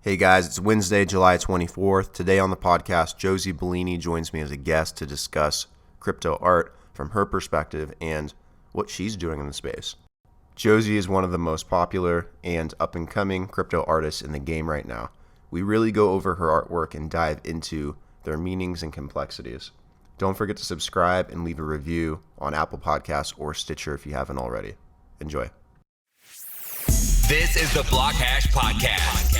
Hey guys, it's Wednesday, July 24th. Today on the podcast, Josie Bellini joins me as a guest to discuss crypto art from her perspective and what she's doing in the space. Josie is one of the most popular and up-and-coming crypto artists in the game right now. We really go over her artwork and dive into their meanings and complexities. Don't forget to subscribe and leave a review on Apple Podcasts or Stitcher if you haven't already. Enjoy. This is the BlockHash Podcast.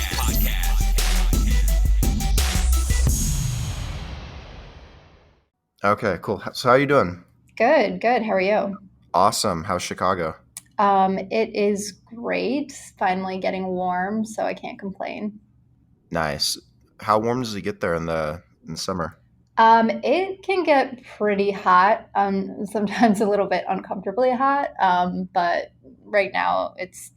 Okay, cool. So how are you doing? Good. How are you? Awesome. How's Chicago? It is great. Finally getting warm, so I can't complain. Nice. How warm does it get there in the summer? It can get pretty hot, sometimes a little bit uncomfortably hot, but right now it's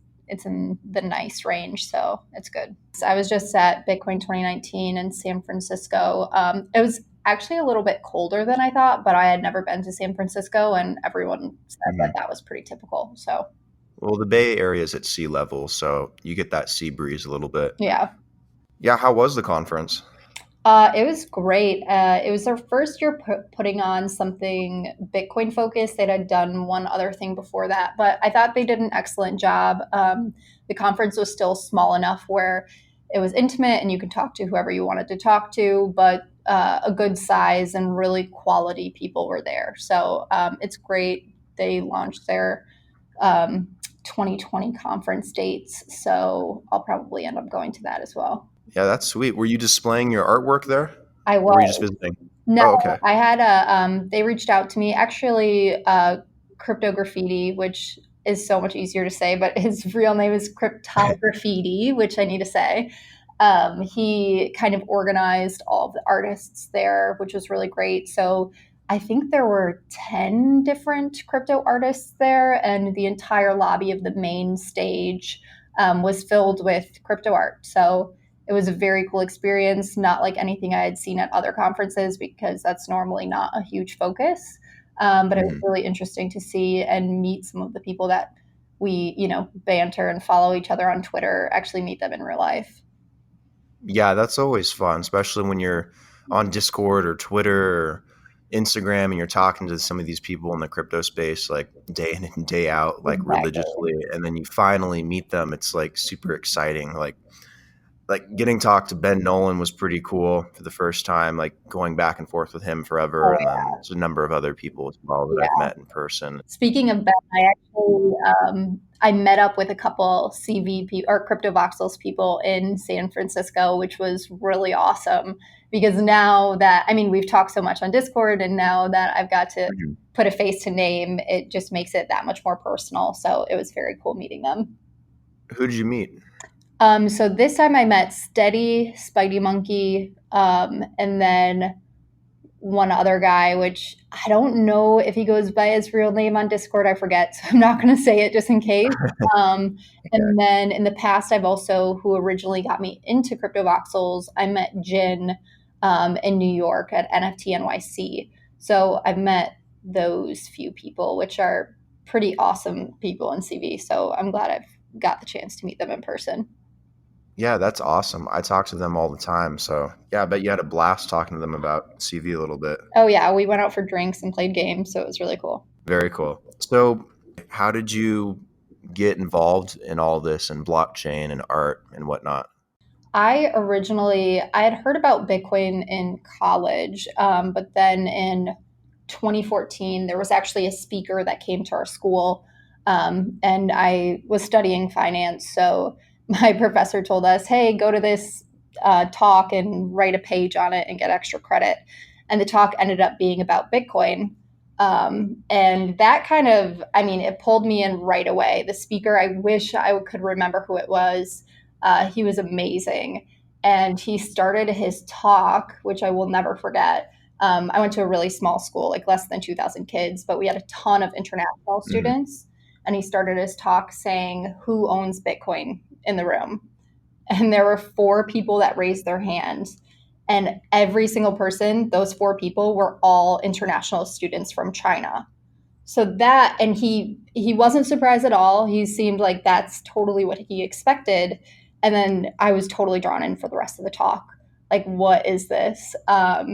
in the nice range, so it's good. So I was just at Bitcoin 2019 in San Francisco. It was actually a little bit colder than I thought, but I had never been to San Francisco, and everyone said that was pretty typical. So, well, the Bay Area is at sea level, so you get that sea breeze a little bit. Yeah. How was the conference? It was great. It was their first year putting on something Bitcoin focused. They had done one other thing before that, but I thought they did an excellent job. The conference was still small enough where it was intimate and you could talk to whoever you wanted to talk to, but a good size and really quality people were there. So it's great. They launched their 2020 conference dates, so I'll probably end up going to that as well. Yeah, that's sweet. Were you displaying your artwork there? I was. Or were you just visiting? No, Oh, okay. I had they reached out to me, actually, Crypto Graffiti, which is so much easier to say, but his real name is Cryptograffiti, which I need to say. He kind of organized all of the artists there, which was really great. So I think there were 10 different crypto artists there, and the entire lobby of the main stage was filled with crypto art. So it was a very cool experience, not like anything I had seen at other conferences because that's normally not a huge focus. But it was really interesting to see and meet some of the people that we, banter and follow each other on Twitter, actually meet them in real life. Yeah, that's always fun, especially when you're on Discord or Twitter or Instagram and you're talking to some of these people in the crypto space like day in and day out, like religiously, and then you finally meet them. It's like super exciting. Like getting to talk to Ben Nolan was pretty cool for the first time, like going back and forth with him forever. And then there's a number of other people as well that I've met in person. Speaking of Ben, I actually I met up with a couple CV people or Crypto Voxels people in San Francisco, which was really awesome because now that, we've talked so much on Discord, and now that I've got to put a face to name, it just makes it that much more personal. So it was very cool meeting them. Who did you meet? So this time I met Steady, Spidey Monkey, and then one other guy, which I don't know if he goes by his real name on Discord. I forget, so I'm not going to say it just in case. And then in the past, I've also, who originally got me into Crypto Voxels, I met Jin in New York at NFT NYC. So I've met those few people, which are pretty awesome people in CV. So I'm glad I've got the chance to meet them in person. Yeah, that's awesome. I talk to them all the time. So yeah, I bet you had a blast talking to them about CV a little bit. Oh yeah, we went out for drinks and played games, so it was really cool. Very cool. So how did you get involved in all this and blockchain and art and whatnot? I had heard about Bitcoin in college, but then in 2014, there was actually a speaker that came to our school, and I was studying finance, so my professor told us, hey, go to this talk and write a page on it and get extra credit. And the talk ended up being about Bitcoin. And that kind of, it pulled me in right away. The speaker, I wish I could remember who it was. He was amazing. And he started his talk, which I will never forget. I went to a really small school, like less than 2,000 kids, but we had a ton of international students. And he started his talk saying, who owns Bitcoin in the room? And there were 4 people that raised their hands. And every single person, those 4 people were all international students from China. So that, and he wasn't surprised at all. He seemed like that's totally what he expected. And then I was totally drawn in for the rest of the talk. Like, what is this?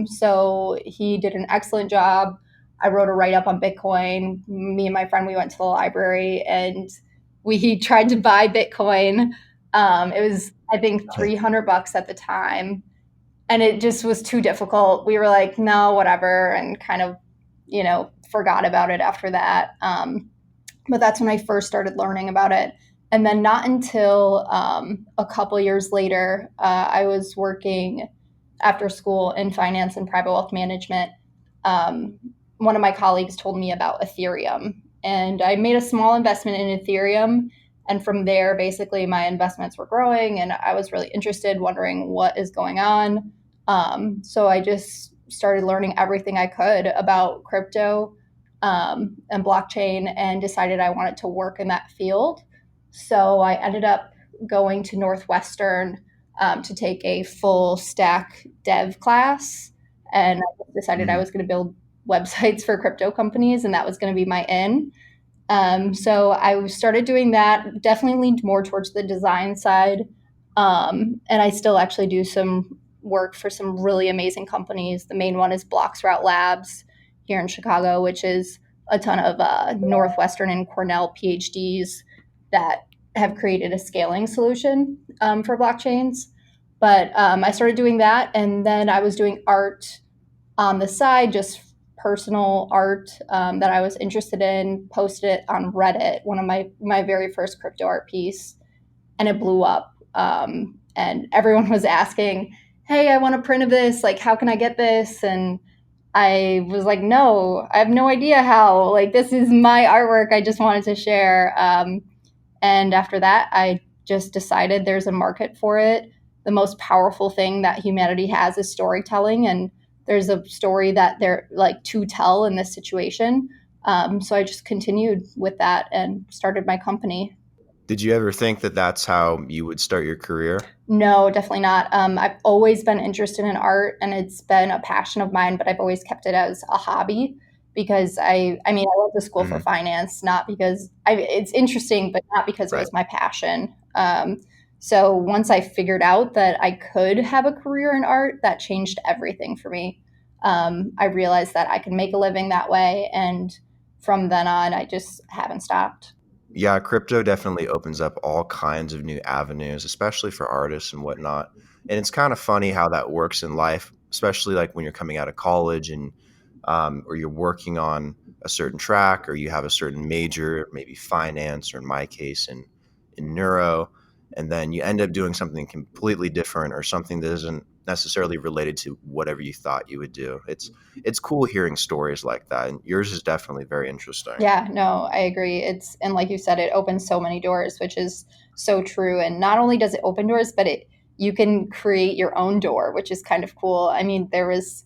So he did an excellent job. I wrote a write-up on Bitcoin. Me and my friend, we went to the library and we tried to buy Bitcoin. It was, I think, $300 at the time. And it just was too difficult. We were like, no, whatever, and kind of, forgot about it after that. But that's when I first started learning about it. And then not until a couple years later, I was working after school in finance and private wealth management. One of my colleagues told me about Ethereum, and I made a small investment in Ethereum. And from there, basically, my investments were growing, and I was really interested, wondering what is going on. So I just started learning everything I could about crypto and blockchain, and decided I wanted to work in that field. So I ended up going to Northwestern to take a full stack dev class, and I decided I was going to build websites for crypto companies, and that was going to be my in. So I started doing that, definitely leaned more towards the design side. And I still actually do some work for some really amazing companies. The main one is Bloxroute Labs here in Chicago, which is a ton of Northwestern and Cornell PhDs that have created a scaling solution for blockchains. But I started doing that, and then I was doing art on the side, just personal art that I was interested in, posted it on Reddit, one of my very first crypto art piece, and it blew up. And everyone was asking, hey, I want a print of this. Like, how can I get this? And I was like, no, I have no idea how. Like, this is my artwork. I just wanted to share. And after that, I just decided there's a market for it. The most powerful thing that humanity has is storytelling, and there's a story that they're like to tell in this situation. So I just continued with that and started my company. Did you ever think that that's how you would start your career? No, definitely not. I've always been interested in art, and it's been a passion of mine, but I've always kept it as a hobby because I went to school for finance, not because it's interesting, but not because it was my passion. So once I figured out that I could have a career in art, that changed everything for me. I realized that I could make a living that way, and from then on, I just haven't stopped. Yeah, crypto definitely opens up all kinds of new avenues, especially for artists and whatnot. And it's kind of funny how that works in life, especially like when you're coming out of college and or you're working on a certain track, or you have a certain major, maybe finance, or in my case, in neuro, and then you end up doing something completely different, or something that isn't necessarily related to whatever you thought you would do. It's cool hearing stories like that, and yours is definitely very interesting. Yeah, no, I agree. And like you said, it opens so many doors, which is so true. And not only does it open doors, but you can create your own door, which is kind of cool. I mean, there was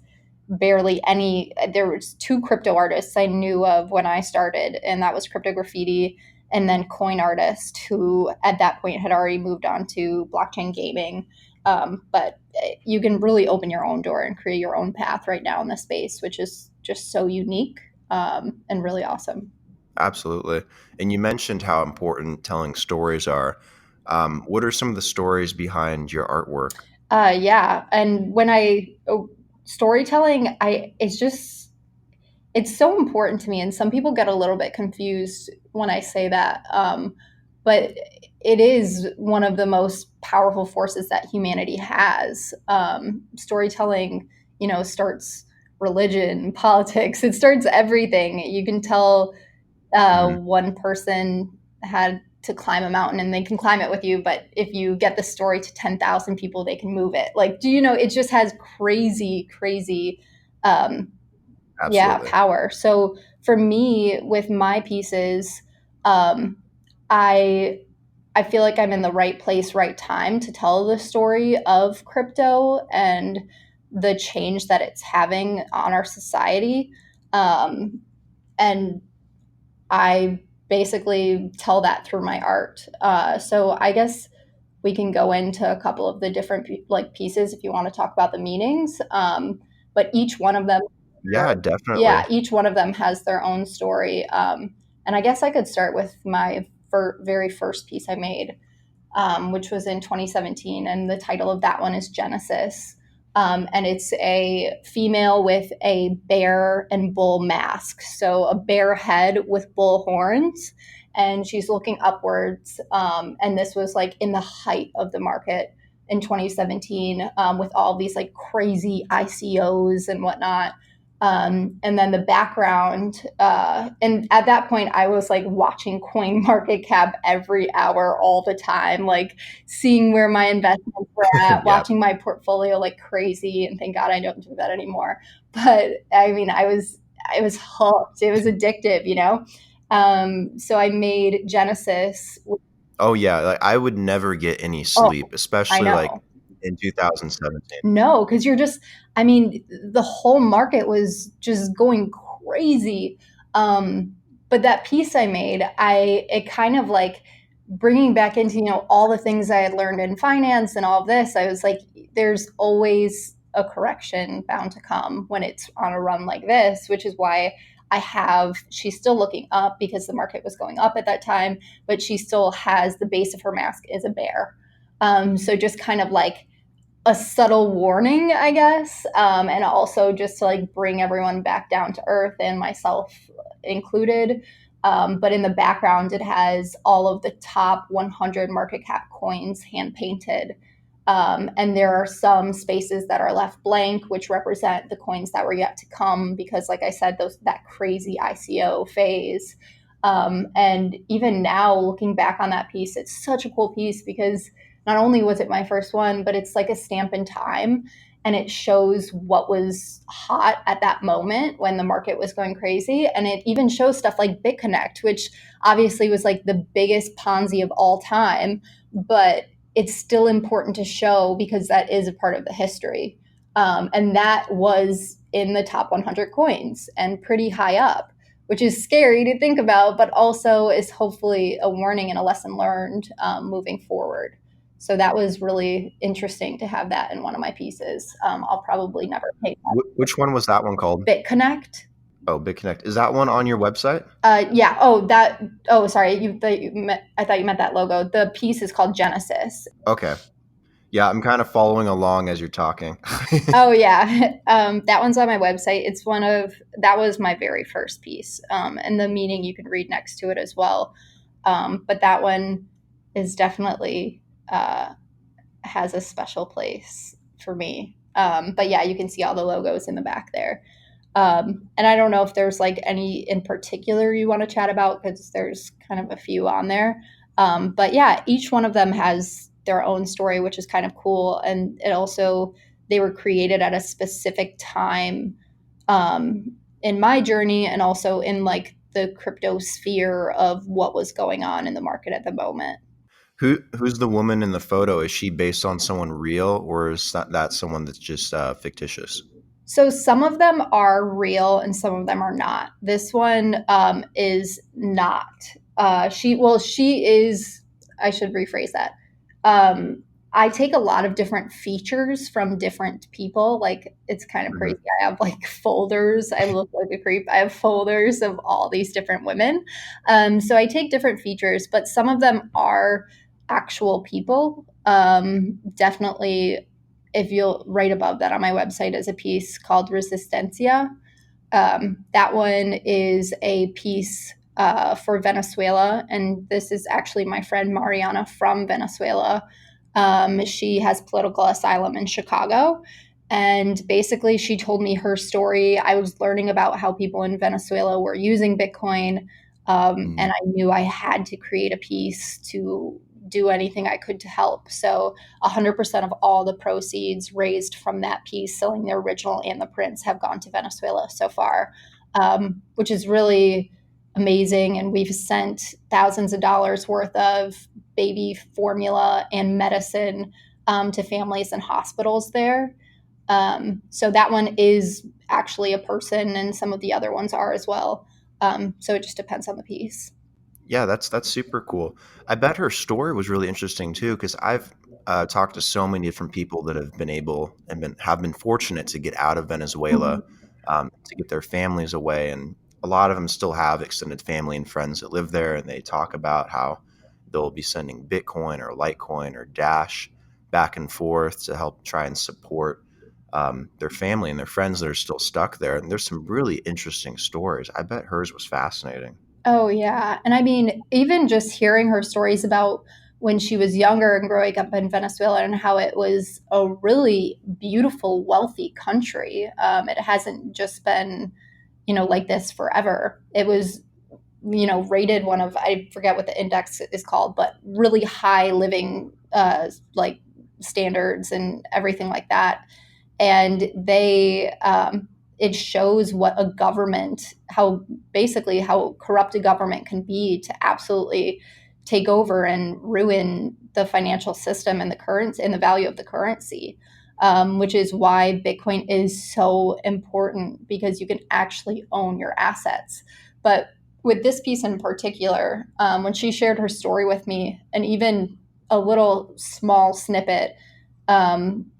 two crypto artists I knew of when I started, and that was Crypto Graffiti and then Coin Artist, who at that point had already moved on to blockchain gaming. But you can really open your own door and create your own path right now in this space, which is just so unique and really awesome. Absolutely. And you mentioned how important telling stories are. What are some of the stories behind your artwork? Yeah. And storytelling, it's so important to me. And some people get a little bit confused when I say that. But it is one of the most powerful forces that humanity has. Storytelling, starts religion, politics, it starts everything. You can tell one person had to climb a mountain and they can climb it with you, but if you get the story to 10,000 people, they can move it. Like, it just has crazy power. So for me, with my pieces, I feel like I'm in the right place, right time to tell the story of crypto and the change that it's having on our society. And I basically tell that through my art. So I guess we can go into a couple of the different pieces if you want to talk about the meanings. But each one of them, definitely. Yeah, each one of them has their own story. And I guess I could start with my very first piece I made. which was in 2017. And the title of that one is Genesis. And it's a female with a bear and bull mask. So a bear head with bull horns. And she's looking upwards. And this was like in the height of the market in 2017 with all these like crazy ICOs and whatnot. And then the background, and at that point I was like watching Coin Market Cap every hour all the time, like seeing where my investments were at, watching my portfolio like crazy. And thank God I don't do that anymore. But I mean, I was hooked. It was addictive, you know? So I made Genesis. Oh yeah, like I would never get any sleep, especially like in 2017. No, because you're just, I mean, the whole market was just going crazy. But that piece I made, it kind of like bringing back into, you know, all the things I had learned in finance and all of this. I was like, there's always a correction bound to come when it's on a run like this, which is why she's still looking up because the market was going up at that time, but she still has the base of her mask is a bear. So just kind of like a subtle warning, I guess, and also just to like bring everyone back down to earth and myself included. But in the background, it has all of the top 100 market cap coins hand painted. And there are some spaces that are left blank, which represent the coins that were yet to come, because like I said, that crazy ICO phase. And even now looking back on that piece, it's such a cool piece because not only was it my first one, but it's like a stamp in time, and it shows what was hot at that moment when the market was going crazy. And it even shows stuff like BitConnect, which obviously was like the biggest Ponzi of all time, but it's still important to show because that is a part of the history. And that was in the top 100 coins and pretty high up, which is scary to think about, but also is hopefully a warning and a lesson learned moving forward. So that was really interesting to have that in one of my pieces. I'll probably never pay that. Which one was that one called? BitConnect. Oh, BitConnect. Is that one on your website? Yeah. Sorry. I thought you meant that logo. The piece is called Genesis. Okay. Yeah, I'm kind of following along as you're talking. Oh yeah. That one's on my website. That was my very first piece. And the meaning you can read next to it as well. But that one is definitely has a special place for me. But yeah, you can see all the logos in the back there. And I don't know if there's like any in particular you want to chat about, because there's kind of a few on there. But yeah, each one of them has their own story, which is kind of cool. And it also, they were created at a specific time in my journey, and also in like the crypto sphere of what was going on in the market at the moment. Who's the woman in the photo? Is she based on someone real, or is that someone that's just fictitious? So some of them are real and some of them are not. This one is not. She is, I should rephrase that. I take a lot of different features from different people. Like, it's kind of crazy. I have like folders. I look like a creep. I have folders of all these different women. So I take different features, but some of them are actual people. Definitely, if you'll, right above that on my website is a piece called Resistencia. That one is a piece for Venezuela. And this is actually my friend Mariana from Venezuela. She has political asylum in Chicago. And basically, she told me her story. I was learning about how people in Venezuela were using Bitcoin. And I knew I had to create a piece to do anything I could to help. So 100% of all the proceeds raised from that piece, selling the original and the prints, have gone to Venezuela so far, which is really amazing. And we've sent thousands of dollars worth of baby formula and medicine to families and hospitals there. So that one is actually a person, and some of the other ones are as well. So it just depends on the piece. Yeah, that's super cool. I bet her story was really interesting too, because I've talked to so many different people that have been able and have been fortunate to get out of Venezuela, to get their families away, and a lot of them still have extended family and friends that live there, and they talk about how they'll be sending Bitcoin or Litecoin or Dash back and forth to help try and support their family and their friends that are still stuck there. And there's some really interesting stories. I bet hers was fascinating. Oh, yeah. And I mean, even just hearing her stories about when she was younger and growing up in Venezuela and how it was a really beautiful, wealthy country. It hasn't just been, like this forever. It was, rated one of, I forget what the index is called, but really high living, like standards and everything like that. And it shows what a government, how corrupt a government can be to absolutely take over and ruin the financial system and the currency and the value of the currency, which is why Bitcoin is so important, because you can actually own your assets. But with this piece in particular, when she shared her story with me, and even a little small snippet,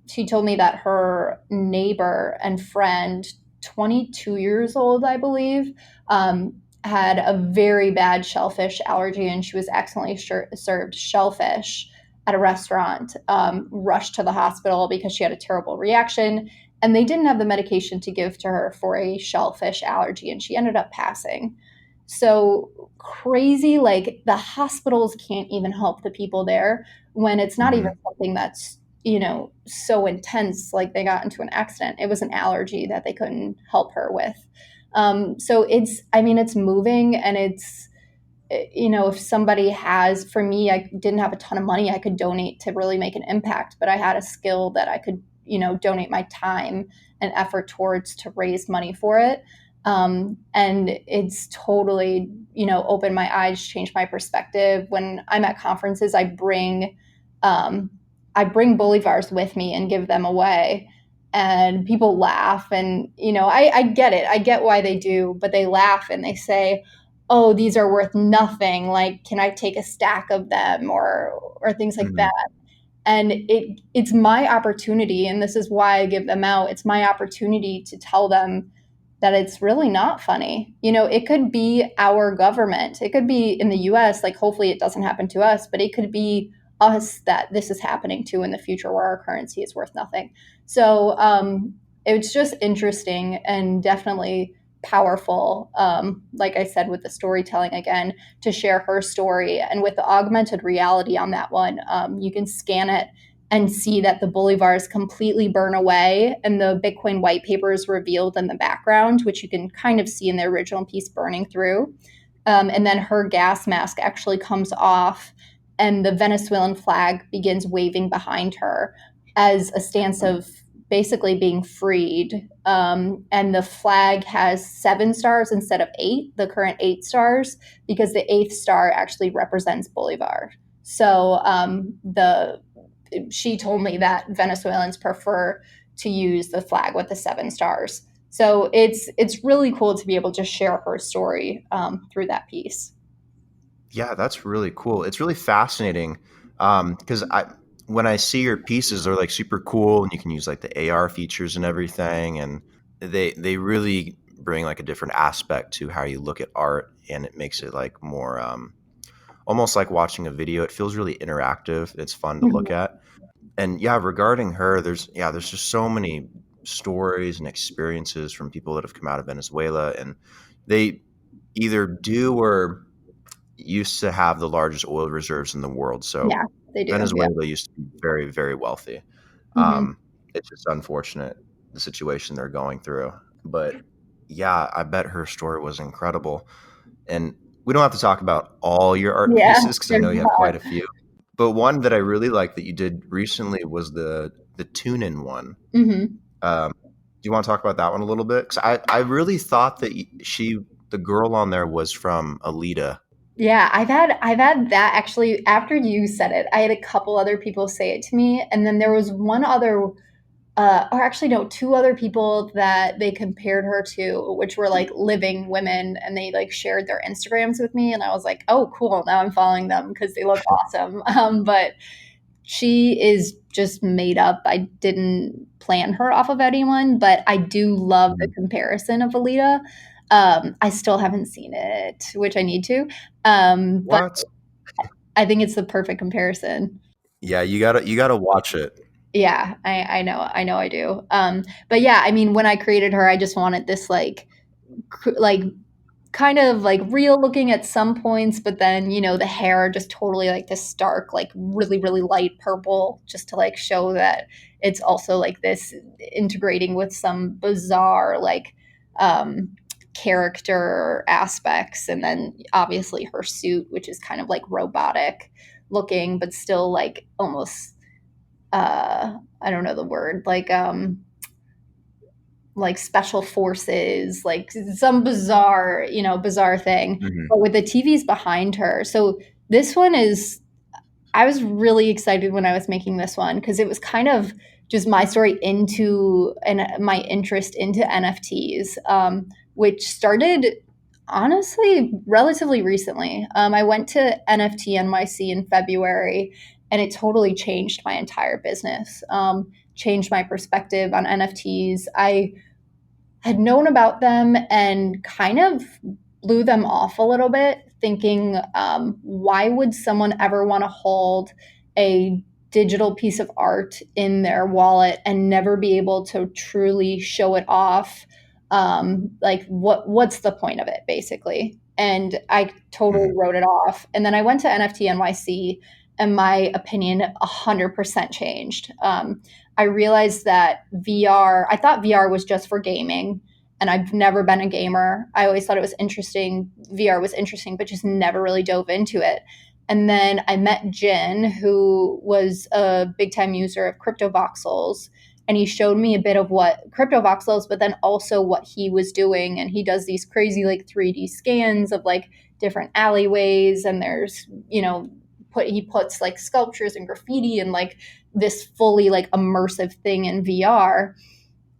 she told me that her neighbor and friend, 22 years old, I believe, had a very bad shellfish allergy, and she was accidentally served shellfish at a restaurant, rushed to the hospital because she had a terrible reaction, and they didn't have the medication to give to her for a shellfish allergy, and she ended up passing. So crazy, like the hospitals can't even help the people there when it's not even something that's so intense, like they got into an accident. It was an allergy that they couldn't help her with. So it's moving, and it's, if somebody has, for me, I didn't have a ton of money I could donate to really make an impact, but I had a skill that I could, donate my time and effort towards to raise money for it. And it's totally, opened my eyes, changed my perspective. When I'm at conferences, I bring bolivars with me and give them away, and people laugh, and I get it, I get why they do, but they laugh and they say, oh, these are worth nothing, like, can I take a stack of them, or things like that. And it's my opportunity, and this is why I give them out. It's my opportunity to tell them that it's really not funny. It could be our government, it could be in the US, like hopefully it doesn't happen to us, but it could be us that this is happening to in the future, where our currency is worth nothing. So it's just interesting and definitely powerful. Like I said, with the storytelling, again, to share her story, and with the augmented reality on that one, you can scan it and see that the bolivars completely burn away, and the Bitcoin white paper is revealed in the background, which you can kind of see in the original piece burning through. And then her gas mask actually comes off, and the Venezuelan flag begins waving behind her as a stance of basically being freed. And the flag has 7 stars instead of 8, the current 8 stars, because the 8th star actually represents Bolivar. So she told me that Venezuelans prefer to use the flag with the 7 stars. So it's really cool to be able to share her story through that piece. Yeah, that's really cool. It's really fascinating because when I see your pieces, they're like super cool, and you can use like the AR features and everything, and they really bring like a different aspect to how you look at art, and it makes it like more almost like watching a video. It feels really interactive. It's fun to look at. And yeah, regarding her, there's just so many stories and experiences from people that have come out of Venezuela, and they either do or used to have the largest oil reserves in the world. So Yeah, they do. Venezuela used to be very, very wealthy. It's just unfortunate the situation they're going through. But yeah, I bet her story was incredible. And we don't have to talk about all your art pieces because I know you have quite a few. But one that I really like that you did recently was the tune-in one. Do you want to talk about that one a little bit? Because I really thought that the girl on there was from Alita. Yeah, I've had that actually. After you said it, I had a couple other people say it to me, and then there was one other, or actually no, 2 other people that they compared her to, which were like living women, and they like shared their Instagrams with me, and I was like, oh, cool, now I'm following them because they look awesome. But she is just made up. I didn't plan her off of anyone, but I do love the comparison of Alita. I still haven't seen it, which I need to. But What? I think it's the perfect comparison. Yeah, you gotta watch it. Yeah, I know, I do. But yeah, I mean, when I created her, I just wanted this like kind of like real looking at some points, but then, the hair just totally like this stark, like really, really light purple, just to like show that it's also like this integrating with some bizarre um, character aspects. And then obviously her suit, which is kind of like robotic looking, but still like almost, I don't know the word, like special forces, like some bizarre thing, Hmm. but with the TVs behind her. So this one is, I was really excited when I was making this one because it was kind of just my story into and my interest into NFTs, which started honestly relatively recently. I went to NFT NYC in February, and it totally changed my entire business. Changed my perspective on NFTs. I had known about them and kind of blew them off a little bit, thinking, why would someone ever want to hold a digital piece of art in their wallet and never be able to truly show it off? Like, what's the point of it, basically? And I totally Hmm. wrote it off. And then I went to NFT NYC, and my opinion 100% changed. I realized that I thought VR was just for gaming, and I've never been a gamer. I always thought it was interesting. VR was interesting, but just never really dove into it. And then I met Jin, who was a big time user of crypto voxels. And he showed me a bit of what crypto voxels, but then also what he was doing. And he does these crazy like 3D scans of like different alleyways. And there's, he puts like sculptures and graffiti and like this fully like immersive thing in VR.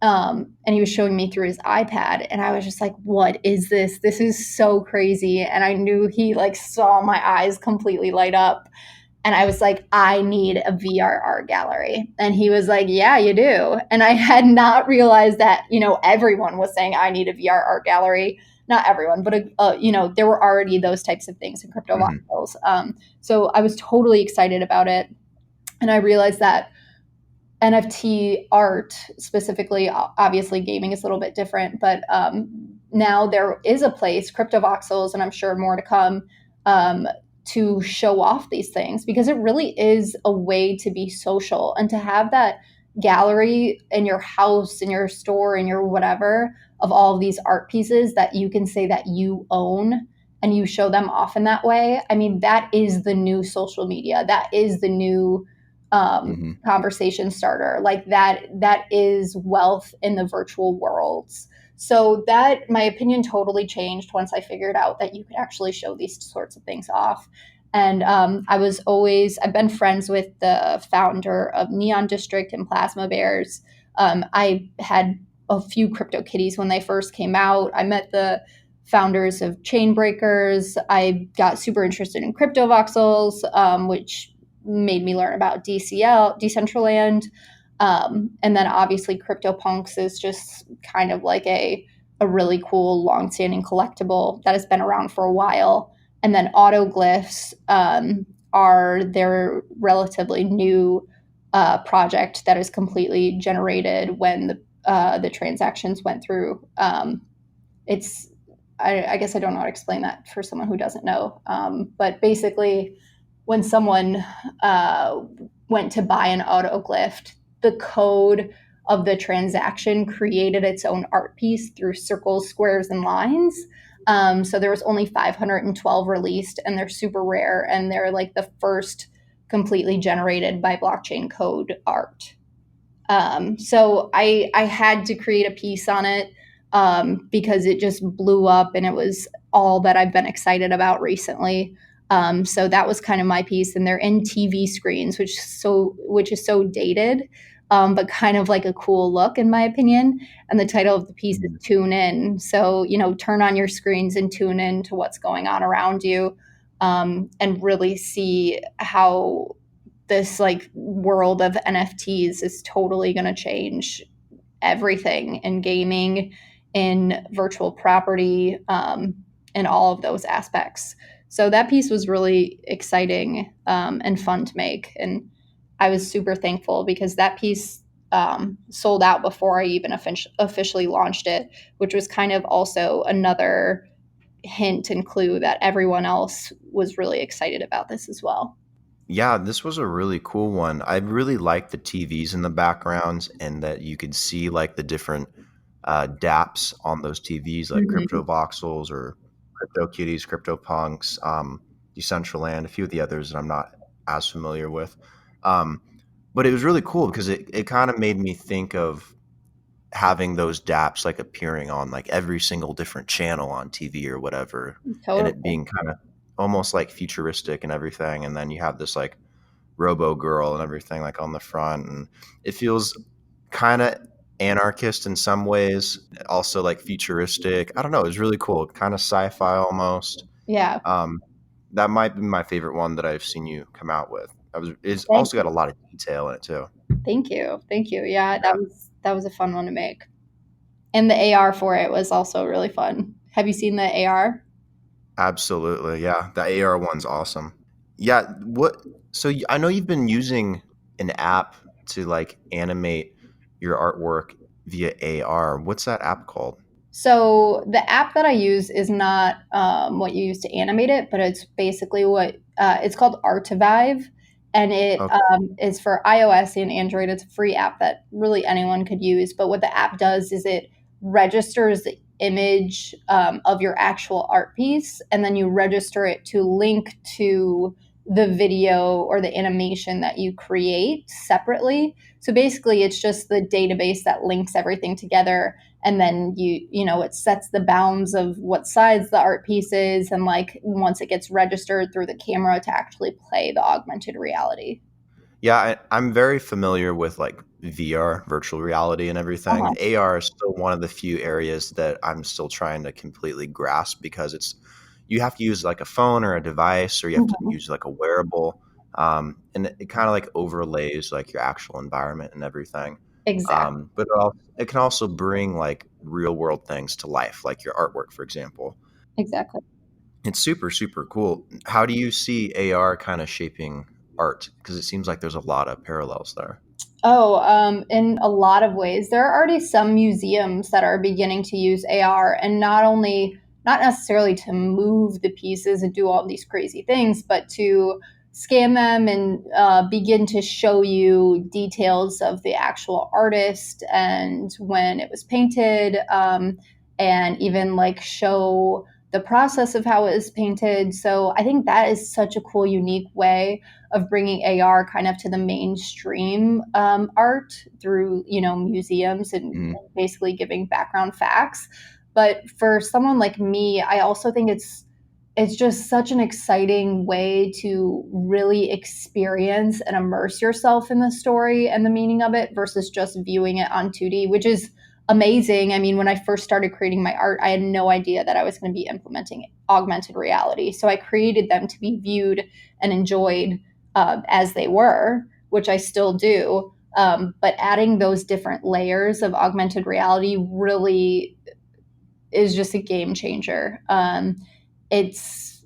And he was showing me through his iPad, and I was just like, what is this? This is so crazy. And I knew he like saw my eyes completely light up. And I was like, I need a VR art gallery. And he was like, yeah, you do. And I had not realized that, everyone was saying I need a VR art gallery. Not everyone, but, there were already those types of things in crypto Hmm. voxels. So I was totally excited about it. And I realized that NFT art specifically, obviously gaming is a little bit different, but now there is a place, crypto voxels, and I'm sure more to come, to show off these things, because it really is a way to be social and to have that gallery in your house, in your store, in your whatever, of all of these art pieces that you can say that you own, and you show them off in that way. I mean, that is the new social media. That is the new Hmm. conversation starter. Like that is wealth in the virtual worlds. So that, my opinion totally changed once I figured out that you could actually show these sorts of things off. And I've been friends with the founder of Neon District and Plasma Bears. I had a few crypto kitties when they first came out. I met the founders of Chain Breakers. I got super interested in crypto voxels, which made me learn about DCL, Decentraland. And then obviously CryptoPunks is just kind of like a really cool, long-standing collectible that has been around for a while. And then autoglyphs are their relatively new project that is completely generated when the transactions went through. It's I guess I don't know how to explain that for someone who doesn't know. But basically, when someone uh, went to buy an autoglyph, the code of the transaction created its own art piece through circles, squares, and lines. So there was only 512 released, and they're super rare, and they're like the first completely generated by blockchain code art. So I had to create a piece on it, because it just blew up, and it was all that I've been excited about recently. So that was kind of my piece, and they're in TV screens, which is so dated, but kind of like a cool look in my opinion. And the title of the piece is "Tune In." So turn on your screens and tune in to what's going on around you, and really see how this like world of NFTs is totally going to change everything in gaming, in virtual property, in all of those aspects. So that piece was really exciting and fun to make. And I was super thankful because that piece sold out before I even officially launched it, which was kind of also another hint and clue that everyone else was really excited about this as well. Yeah, this was a really cool one. I really liked the TVs in the background and that you could see like the different dApps on those TVs, like Mm-hmm. Crypto Voxels or Crypto Kitties, Crypto Punks, Decentraland, a few of the others that I'm not as familiar with. Um, but it was really cool because it kind of made me think of having those dApps like appearing on like every single different channel on TV or whatever, and it Totally. being kind of almost like futuristic and everything. And then you have this like Robo Girl and everything like on the front, and it feels kind of anarchist in some ways, also like futuristic. I don't know. It was really cool, kind of sci-fi almost. Yeah. Um, that might be my favorite one that I've seen you come out with. It's Thank also got you. a lot of detail in it too. Thank you. Thank you. Yeah, Yeah, that was a fun one to make. And the AR for it was also really fun. Have you seen the AR? absolutely. Yeah, the AR one's awesome. Yeah, what? So I know you've been using an app to like animate your artwork via AR. What's that app called? So the app that I use is not what you use to animate it, but it's basically what it's called Artivive, and it Okay. is for iOS and Android. It's a free app that really anyone could use. But what the app does is it registers the image of your actual art piece, and then you register it to link to the video or the animation that you create separately. So basically, it's just the database that links everything together, and then it sets the bounds of what size the art piece is, and like once it gets registered through the camera to actually play the augmented reality. Yeah, I'm very familiar with like VR, virtual reality, and everything. Uh-huh. AR is still one of the few areas that I'm still trying to completely grasp because you have to use like a phone or a device, or you have to Mhm. use like a wearable, and it kind of like overlays like your actual environment and everything. Exactly. But it can also bring like real world things to life, like your artwork, for example. Exactly. It's super, super cool. How do you see AR kind of shaping art? Because it seems like there's a lot of parallels there. Oh, in a lot of ways, there are already some museums that are beginning to use AR, and not necessarily to move the pieces and do all these crazy things, but to scan them and begin to show you details of the actual artist and when it was painted, and even like show the process of how it was painted. So I think that is such a cool, unique way of bringing AR kind of to the mainstream art through museums and Mhm. basically giving background facts. But for someone like me, I also think it's just such an exciting way to really experience and immerse yourself in the story and the meaning of it versus just viewing it on 2D, which is amazing. I mean, when I first started creating my art, I had no idea that I was going to be implementing augmented reality. So I created them to be viewed and enjoyed as they were, which I still do. But adding those different layers of augmented reality really is just a game changer. It's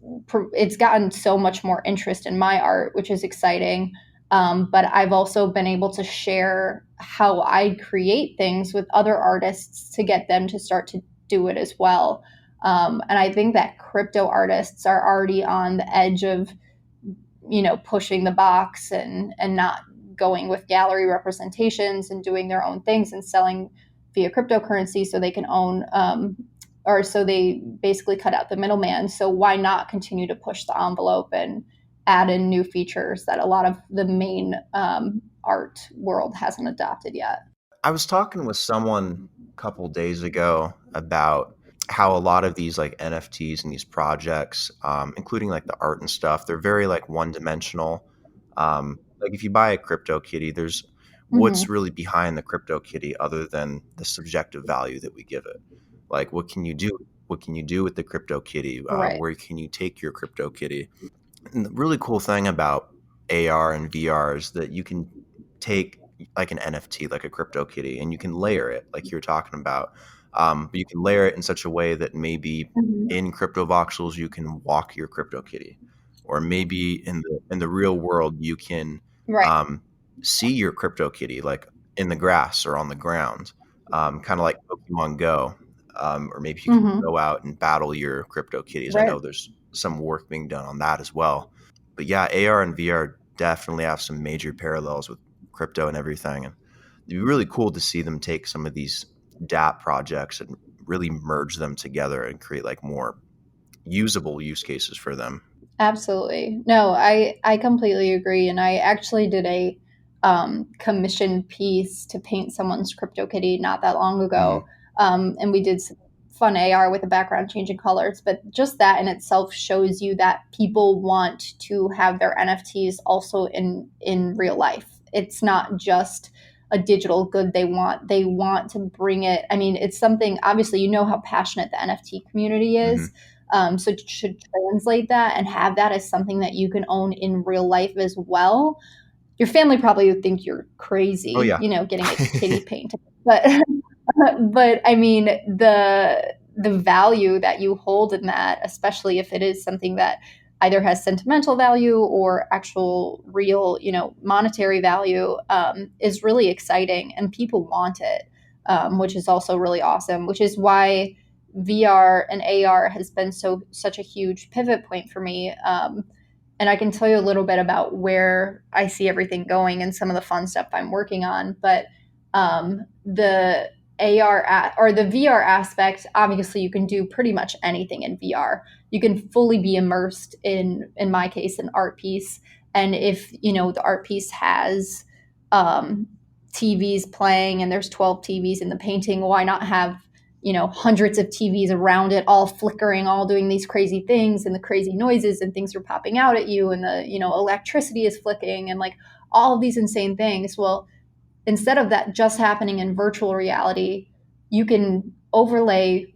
it's gotten so much more interest in my art, which is exciting. But I've also been able to share how I create things with other artists to get them to start to do it as well. And I think that crypto artists are already on the edge of pushing the box and not going with gallery representations and doing their own things and selling via cryptocurrency so they can own or so they basically cut out the middleman. So why not continue to push the envelope and add in new features that a lot of the main art world hasn't adopted yet? I was talking with someone a couple days ago about how a lot of these like NFTs and these projects, including like the art and stuff, they're very like one dimensional. Like if you buy a crypto kitty, there's Hmm. what's really behind the crypto kitty other than the subjective value that we give it. Like what can you do? What can you do with the crypto kitty? Right. Where can you take your crypto kitty? And the really cool thing about AR and VR is that you can take like an NFT, like a crypto kitty, and you can layer it, like you're talking about. But you can layer it in such a way that maybe Mhm. in crypto voxels you can walk your crypto kitty, or maybe in the real world you can Right. um, see your crypto kitty like in the grass or on the ground, kind of like Pokemon Go. Or maybe you can Mhm. go out and battle your crypto kitties. I Right. know there's some work being done on that as well. But yeah, AR and VR definitely have some major parallels with crypto and everything. And it'd be really cool to see them take some of these DApp projects and really merge them together and create like more usable use cases for them. Absolutely. No, I completely agree. And I actually did a commission piece to paint someone's CryptoKitty not that long Mhm. ago. And we did some fun AR with the background changing colors. But just that in itself shows you that people want to have their NFTs also in real life. It's not just a digital good they want to bring it. I mean, it's something obviously you know how passionate the NFT community is. Mhm. So to translate that and have that as something that you can own in real life as well, your family probably would think you're Oh crazy, yeah. getting a kitty painted. But but I mean the value that you hold in that, especially if it is something that either has sentimental value or actual real, monetary value, is really exciting and people want it, which is also really awesome. Which is why VR and AR has been such a huge pivot point for me. And I can tell you a little bit about where I see everything going and some of the fun stuff I'm working on. But the or the VR aspect, obviously, you can do pretty much anything in VR. You can fully be immersed in my case, an art piece. And if the art piece has um, TVs playing and there's 12 TVs in the painting, why not have hundreds of TVs around it, all flickering, all doing these crazy things and the crazy noises and things are popping out at you and the electricity is flicking and like all of these insane things. Well, instead of that just happening in virtual reality, you can overlay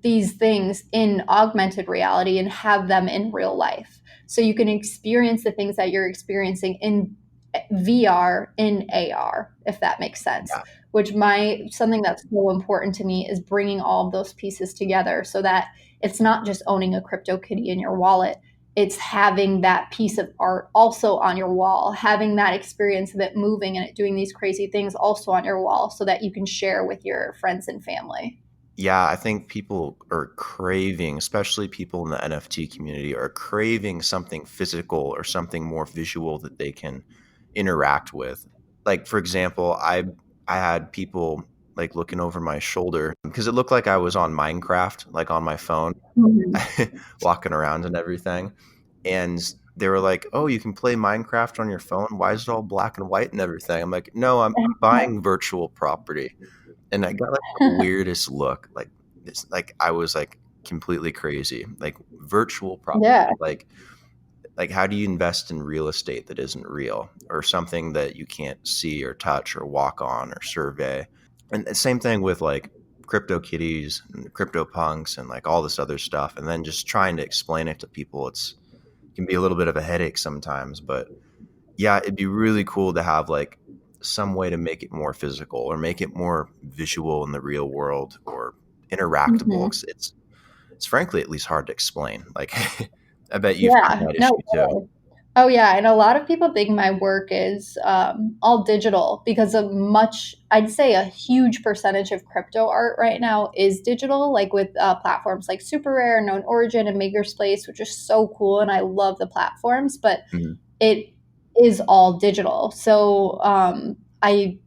these things in augmented reality and have them in real life. So you can experience the things that you're experiencing in VR in AR, if that makes sense. Yeah. Which something that's so important to me is bringing all of those pieces together so that it's not just owning a crypto kitty in your wallet. It's having that piece of art also on your wall, having that experience of it moving and it doing these crazy things also on your wall so that you can share with your friends and family. Yeah, I think people are craving, especially people in the NFT community, are craving something physical or something more visual that they can interact with. Like for example, I had people like looking over my shoulder because it looked like I was on Minecraft, like on my phone, Mhm. walking around and everything. And they were like, "Oh, you can play Minecraft on your phone? Why is it all black and white and everything?" I'm like, "No, I'm buying virtual property." And I got like the weirdest look, like it's like I was like completely crazy, like virtual property, Yeah. like how do you invest in real estate that isn't real or something that you can't see or touch or walk on or survey? And the same thing with like crypto kitties and crypto punks and like all this other stuff. And then just trying to explain it to people, it's can be a little bit of a headache sometimes, but yeah, it'd be really cool to have like some way to make it more physical or make it more visual in the real world or interactable. Mhm. It's frankly at least hard to explain. Like I bet you find Yeah. that No. issue too. Totally. Oh yeah, and a lot of people think my work is all digital because of I'd say a huge percentage of crypto art right now is digital, like with platforms like Super Rare, Known Origin, and Makerspace, which is so cool, and I love the platforms. But Mhm. it is all digital. So I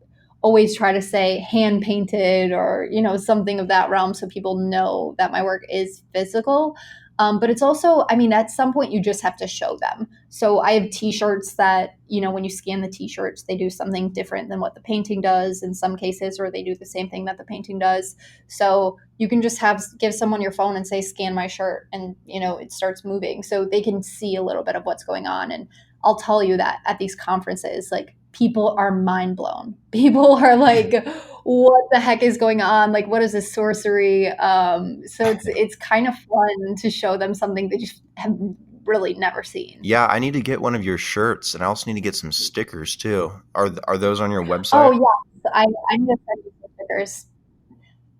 always try to say hand painted or something of that realm so people know that my work is physical. But it's also, I mean, at some point you just have to show them. So I have T-shirts that when you scan the T-shirts, they do something different than what the painting does in some cases, or they do the same thing that the painting does. So you can just give someone your phone and say scan my shirt, and it starts moving, so they can see a little bit of what's going on. And I'll tell you that at these conferences, like people are mind blown. People are like, "What the heck is going on? Like, what is this sorcery?" So it's kind of fun to show them something they just have really never seen. Yeah, I need to get one of your shirts and I also need to get some stickers too. Are those on your website? Oh yeah, I need to send you some stickers.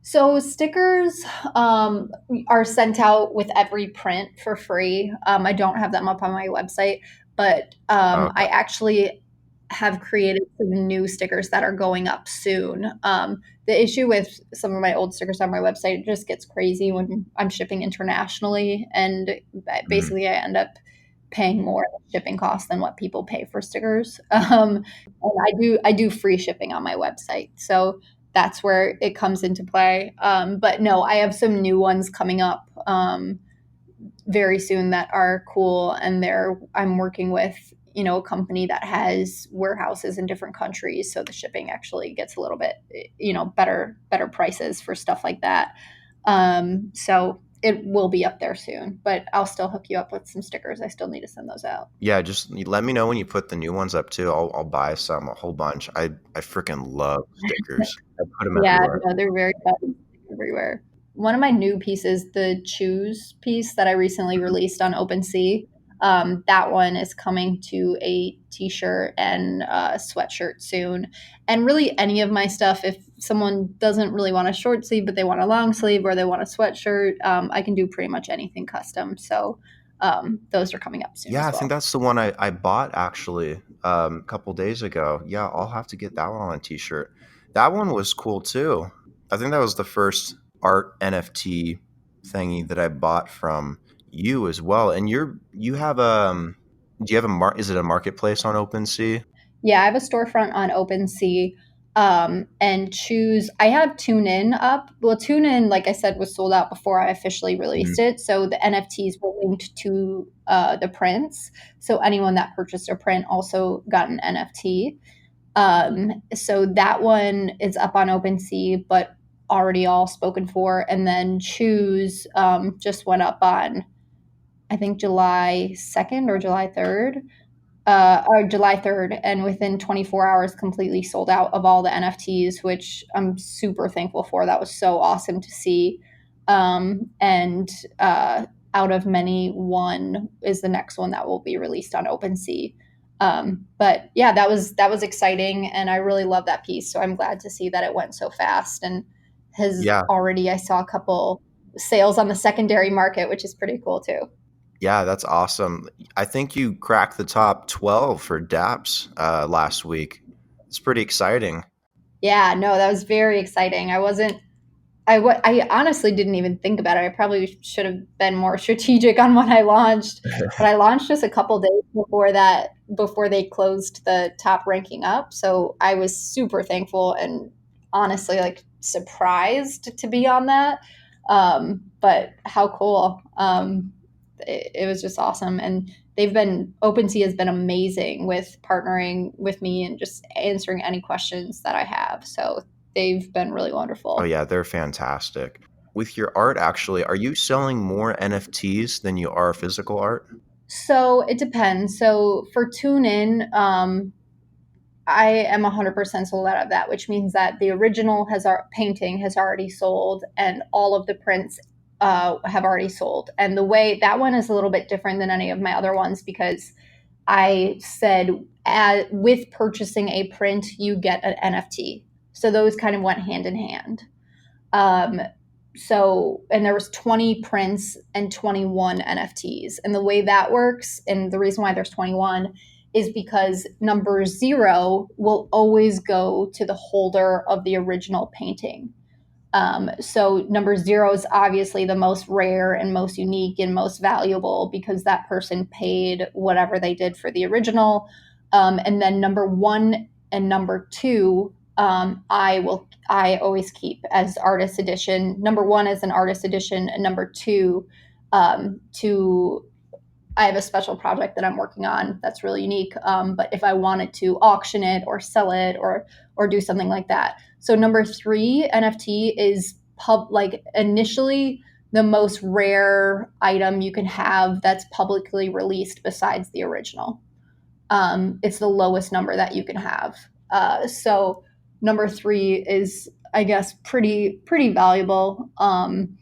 So stickers are sent out with every print for free. I don't have them up on my website, but Okay. I actually have created some new stickers that are going up soon. The issue with some of my old stickers on my website, it just gets crazy when I'm shipping internationally, and Mhm. basically I end up paying more shipping costs than what people pay for stickers. And I do free shipping on my website, so that's where it comes into play. But no, I have some new ones coming up very soon that are cool, and I'm working with a company that has warehouses in different countries, so the shipping actually gets a little bit better prices for stuff like that. So it will be up there soon, but I'll still hook you up with some stickers. I still need to send those out. Yeah, just let me know when you put the new ones up too. I'll buy some, a whole bunch. I freaking love stickers. I put them Yeah, everywhere. no, they're very fun everywhere. One of my new pieces, the Choose piece that I recently Mhm. released on OpenSea, that one is coming to a t-shirt and a sweatshirt soon. And really any of my stuff, if someone doesn't really want a short sleeve, but they want a long sleeve or they want a sweatshirt, I can do pretty much anything custom. So those are coming up soon Yeah, as I think well. that's the one I bought actually a couple days ago. Yeah, I'll have to get that one on a t-shirt. That one was cool too. I think that was the first art NFT thingy that I bought from you as well. And you have do you have is it a marketplace on OpenSea? Yeah, I have a storefront on OpenSea. And Choose. I have TuneIn up. Well, TuneIn, like I said, was sold out before I officially released Mhm. it. So the NFTs were linked to the prints. So anyone that purchased a print also got an NFT. So that one is up on OpenSea, but already all spoken for. And then Choose just went up on, I think, July 2nd or July 3rd, or July 3rd, and within 24 hours, completely sold out of all the NFTs, which I'm super thankful for. That was so awesome to see. And out of many, one is the next one that will be released on OpenSea. But yeah, that was exciting, and I really love that piece. So I'm glad to see that it went so fast, and has Yeah. already. I saw a couple sales on the secondary market, which is pretty cool too. Yeah, that's awesome. I think you cracked the top 12 for DApps last week. It's pretty exciting. Yeah, no, that was very exciting. I wasn't I honestly didn't even think about it. I probably should have been more strategic on when I launched, but I launched just a couple days before they closed the top ranking up. So I was super thankful and honestly like surprised to be on that. But how cool. It was just awesome. And OpenSea has been amazing with partnering with me and just answering any questions that I have. So they've been really Oh wonderful. yeah, they're fantastic. With your art, actually, are you selling more NFTs than you are physical art? So it depends. So for TuneIn, I am 100% sold out of that, which means that the original painting has already sold, and all of the prints have already sold. And the way that one is a little bit different than any of my other ones because I said with purchasing a print, you get an NFT. So those kind of went hand in hand. Um, and there was 20 prints and 21 NFTs. And the way that works, and the reason why there's 21 is because number 0 will always go to the holder of the original painting. So number 0 is obviously the most rare and most unique and most valuable because that person paid whatever they did for the original. And then number 1 and number 2, I always keep as artist edition. Number 1 is an artist edition, and number 2, to I have a special project that I'm working on that's really unique. But if I wanted to auction it or sell it or do something like that. So number 3 NFT is like initially the most rare item you can have that's publicly released besides the original. It's the lowest number that you can have. So number 3 is, I guess, pretty valuable. And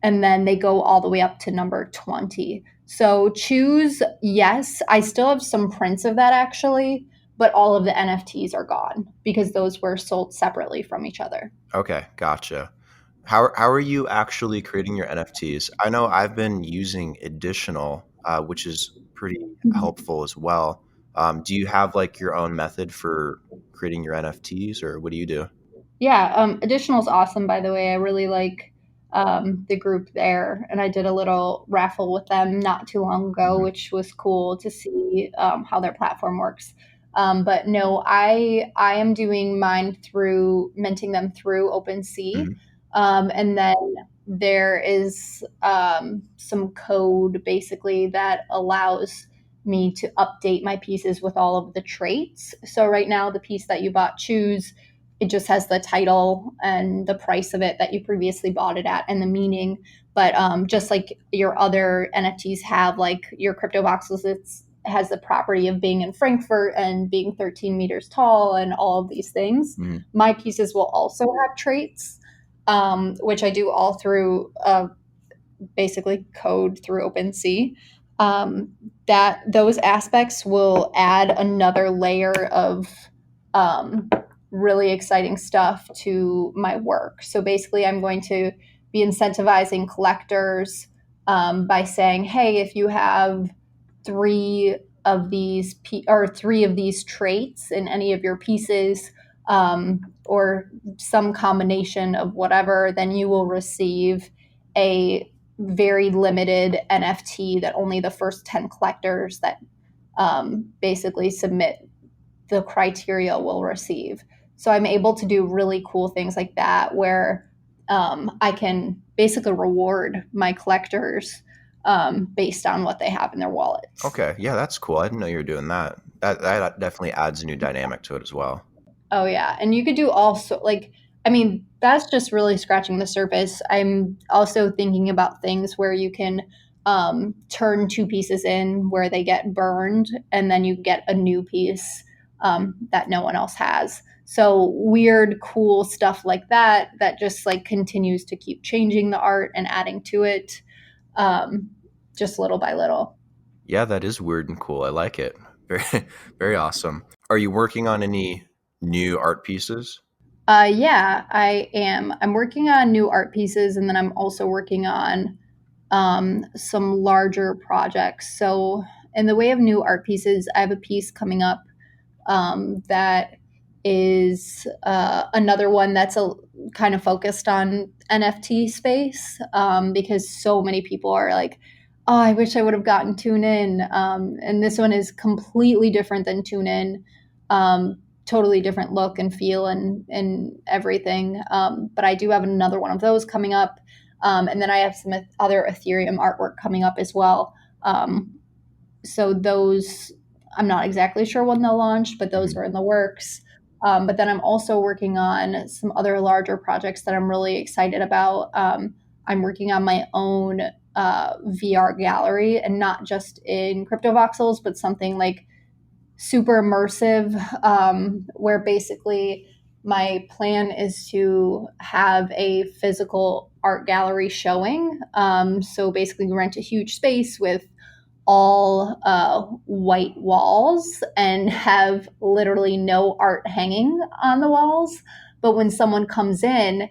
then they go all the way up to number 20. So Choose, yes, I still have some prints of that actually, but all of the NFTs are gone because those were sold separately from each other. Okay, gotcha. How are you actually creating your NFTs? I know I've been using Additional, which is pretty helpful as well. Do you have like your own method for creating your NFTs, or what do you do? Yeah, Additional is awesome, by the way. I really like the group there, and I did a little raffle with them not too long ago, Mhm. which was cool to see how their platform works. But no, I am doing mine through minting them through OpenSea, Mhm. and then there is some code basically that allows me to update my pieces with all of the traits. So right now, the piece that you bought, choose, it just has the title and the price of it that you previously bought it at and the meaning. But just like your other NFTs have, like your crypto boxes, it has the property of being in Frankfurt and being 13 meters tall and all of these things. Mhm. My pieces will also have traits, which I do all through basically code through OpenSea. Um, that those aspects will add another layer of um, really exciting stuff to my work. So basically, I'm going to be incentivizing collectors by saying, "Hey, if you have three of these traits in any of your pieces, or some combination of whatever, then you will receive a very limited NFT that only the first 10 collectors that basically submit the criteria will receive." So I'm able to do really cool things like that where I can basically reward my collectors based on what they have in their wallets. Okay, yeah, that's cool. I didn't know you were doing that. That definitely adds a new dynamic to it as well. Oh yeah, and you could do also like, I mean, that's just really scratching the surface. I'm also thinking about things where you can turn two pieces in where they get burned, and then you get a new piece that no one else has. So weird, cool stuff like that that just like continues to keep changing the art and adding to it, um, just little by little. Yeah, that is weird and cool. I like it. Very, very awesome. Are you working on any new art pieces? Yeah, I am. I'm working on new art pieces, and then I'm also working on some larger projects. So, in the way of new art pieces, I have a piece coming up that is another one that's a kind of focused on NFT space, because so many people are like, "Oh, I wish I would have gotten Tune In." And this one is completely different than Tune In. Totally different look and feel and everything. But I do have another one of those coming up. And then I have some other Ethereum artwork coming up as well. So those, I'm not exactly sure when they'll launch, but those Mhm. are in the works. But then I'm also working on some other larger projects that I'm really excited about. I'm working on my own VR gallery, and not just in crypto voxels, but something like super immersive, where basically my plan is to have a physical art gallery showing. So basically, rent a huge space with all white walls and have literally no art hanging on the walls. But when someone comes in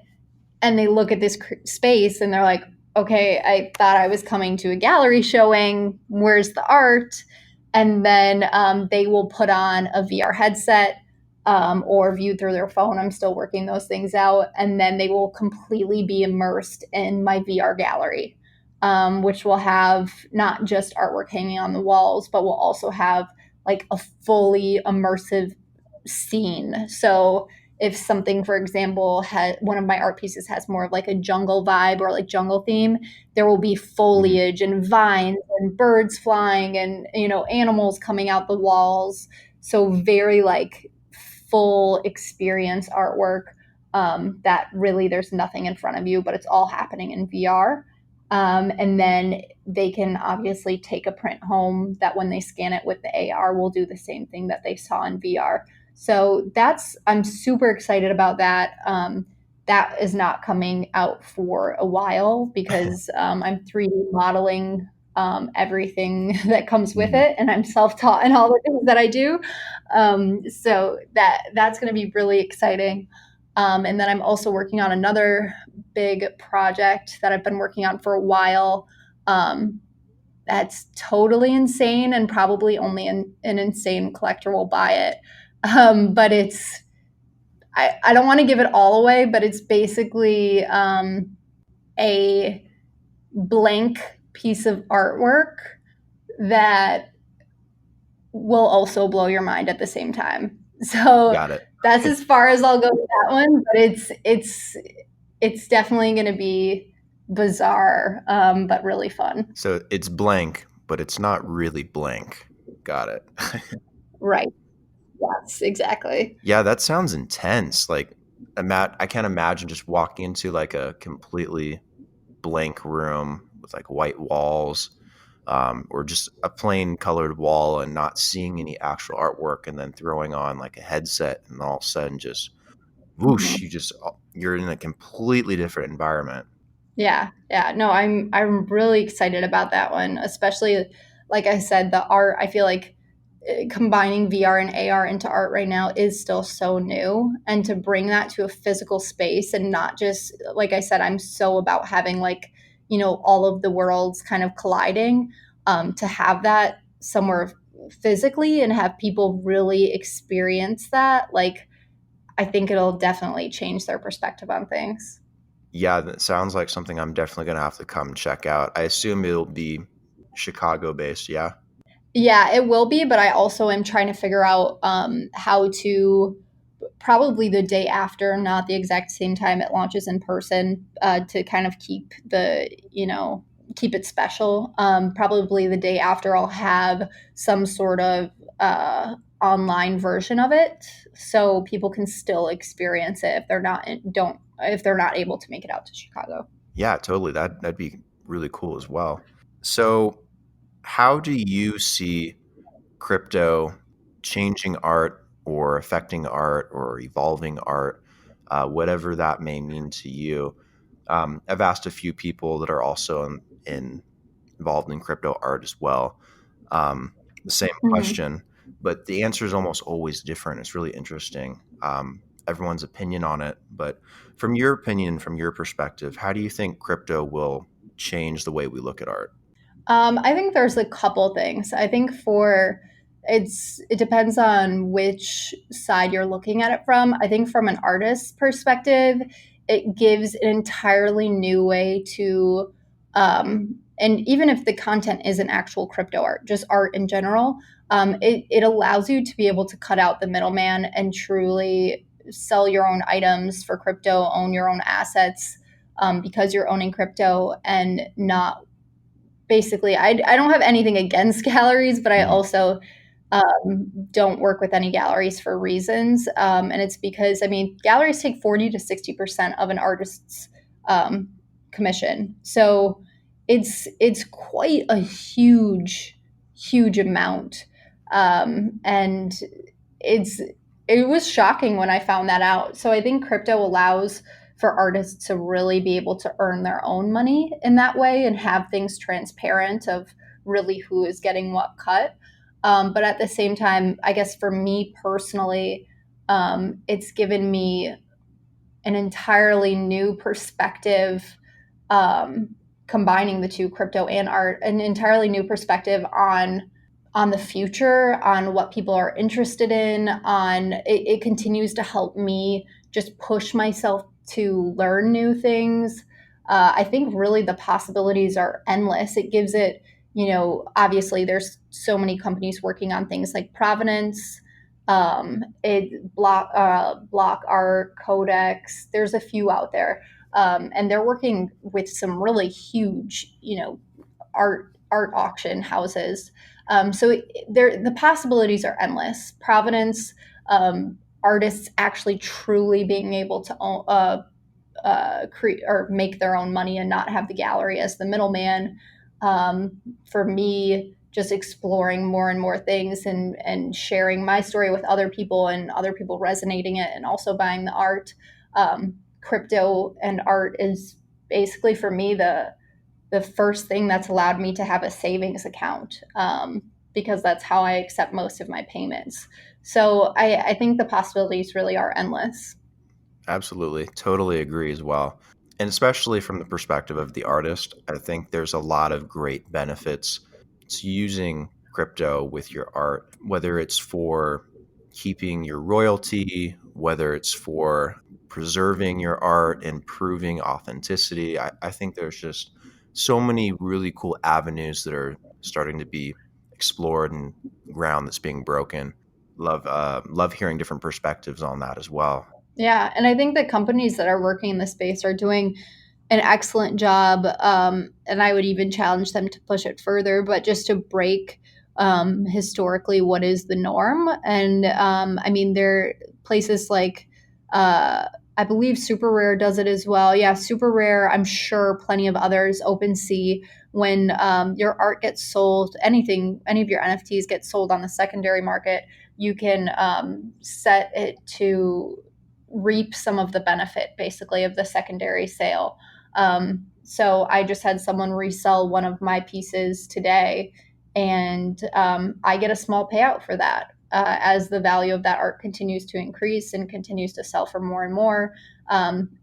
and they look at this space and they're like, okay, I thought I was coming to a gallery showing. Where's the art? And then they will put on a VR headset, or view through their phone. I'm still working those things out. And then they will completely be immersed in my VR gallery, which will have not just artwork hanging on the walls, but will also have like a fully immersive scene. So if something, for example, has one of my art pieces has more of like a jungle vibe or like jungle theme, there will be Mhm. foliage and vines and birds flying and animals coming out the walls. So very like full experience artwork, that really there's nothing in front of you, but it's all happening in VR. And then they can obviously take a print home that when they scan it with the AR will do the same thing that they saw in VR. So I'm super excited about that. That is not coming out for a while because I'm 3D modeling everything that comes with Mhm. it, and I'm self-taught in all the things that I do. So that's going to be really exciting. And then I'm also working on another big project that I've been working on for a while. That's totally insane, and probably only an insane collector will buy it. But I don't want to give it all away, but it's basically a blank piece of artwork that will also blow your mind at the same time. So Got it. that's as far as I'll go with that one, but it's definitely going to be bizarre, but really fun. So it's blank, but it's not really blank. Got it. Right. Yes, exactly. Yeah, that sounds intense. Like, I can't imagine just walking into like a completely blank room with like white walls, or just a plain colored wall and not seeing any actual artwork, and then throwing on like a headset, and all of a sudden just whoosh, you're in a completely different environment. Yeah. No, I'm really excited about that one, especially like I said, the art. I feel like combining VR and AR into art right now is still so new, and to bring that to a physical space, and not just, like I said, I'm so about having, like, all of the worlds kind of colliding, to have that somewhere physically and have people really experience that. Like, I think it'll definitely change their perspective on things. Yeah, that sounds like something I'm definitely going to have to come check out. I assume it'll be Chicago based. Yeah. Yeah, it will be, but I also am trying to figure out how to, probably the day after, not the exact same time it launches in person, to kind of keep it special. Probably the day after, I'll have some sort of online version of it, so people can still experience it if they're not able to make it out to Chicago. Yeah, totally. That'd be really cool as well. So, how do you see crypto changing art or affecting art or evolving art, whatever that may mean to you? I've asked a few people that are also involved in crypto art as well, the same Mhm. question, but the answer is almost always different. It's really interesting. Everyone's opinion on it, but from your opinion, from your perspective, how do you think crypto will change the way we look at art? I think there's a couple things. I think it depends on which side you're looking at it from. I think from an artist's perspective, it gives an entirely new way to, and even if the content isn't actual crypto art, just art in general, it allows you to be able to cut out the middleman and truly sell your own items for crypto, own your own assets, because you're owning crypto, and not basically, I don't have anything against galleries, but I Mhm. also don't work with any galleries for reasons. And it's because, I mean, galleries take 40 to 60% of an artist's commission. So it's quite a huge amount. And it's it was shocking when I found that out. So I think crypto allows for artists to really be able to earn their own money in that way, and have things transparent of really who is getting what cut. But at the same time, I guess for me personally, it's given me an entirely new perspective, um, combining the two, crypto and art, an entirely new perspective on the future, on what people are interested in. It continues to help me just push myself to learn new things. I think really the possibilities are endless. It gives it, obviously there's so many companies working on things like provenance, block art, codex. There's a few out there, and they're working with some really huge, art auction houses. The possibilities are endless. Provenance, artists actually truly being able to create or make their own money and not have the gallery as the middleman. For me, just exploring more and more things, and sharing my story with other people, and other people resonating it and also buying the art. Crypto and art is basically, for me, the first thing that's allowed me to have a savings account, because that's how I accept most of my payments. So I think the possibilities really are endless. Absolutely. Totally agree as well. And especially from the perspective of the artist, I think there's a lot of great benefits to using crypto with your art, whether it's for keeping your royalty, whether it's for preserving your art, improving authenticity. I think there's just so many really cool avenues that are starting to be explored and ground that's being broken. Love hearing different perspectives on that as well. Yeah, and I think the companies that are working in the space are doing an excellent job, and I would even challenge them to push it further, but just to break historically what is the norm. And I mean, there are places like I believe Super Rare does it as well. Yeah, Super Rare. I'm sure plenty of others. OpenSea. When your art gets sold, anything, any of your NFTs get sold on the secondary market, you can set it to reap some of the benefit basically of the secondary sale. So I just had someone resell one of my pieces today, and I get a small payout for that. As the value of that art continues to increase and continues to sell for more and more,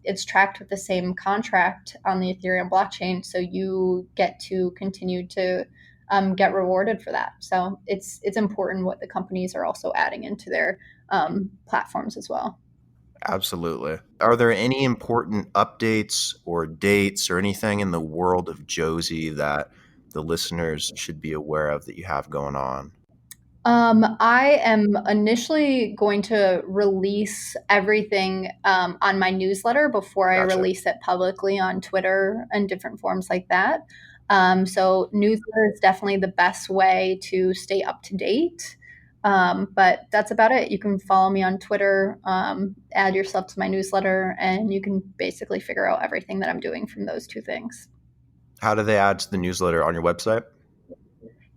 it's tracked with the same contract on the Ethereum blockchain. So you get to continue to get rewarded for that. So it's important what the companies are also adding into their platforms as well. Absolutely. Are there any important updates or dates or anything in the world of Josie that the listeners should be aware of that you have going on? I am initially going to release everything on my newsletter before I Gotcha. release it publicly on Twitter and different forms like that. So, newsletter is definitely the best way to stay up to date. But that's about it. You can follow me on Twitter, add yourself to my newsletter, and you can basically figure out everything that I'm doing from those two things. How do they add to the newsletter on your website?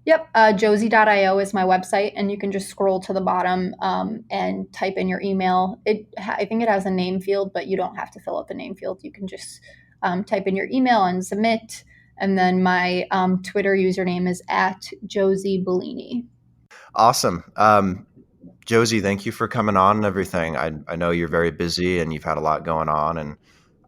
Yep, josie.io is my website, and you can just scroll to the bottom and type in your email. I think it has a name field, but you don't have to fill out the name field. You can just type in your email and submit. And then my Twitter username is at Josie Bellini. Awesome. Josie, thank you for coming on and everything. I know you're very busy and you've had a lot going on, and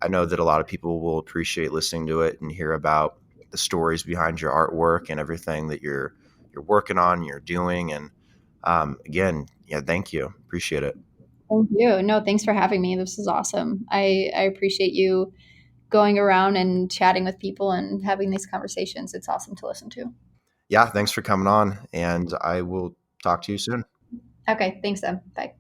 I know that a lot of people will appreciate listening to it and hear about the stories behind your artwork and everything that you're working on, you're doing. And again, yeah, thank you. Appreciate it. Thank you. No, thanks for having me. This is awesome. I appreciate you going around and chatting with people and having these conversations. It's awesome to listen to. Yeah, thanks for coming on, and I will talk to you soon. Okay, thanks, Em. Bye.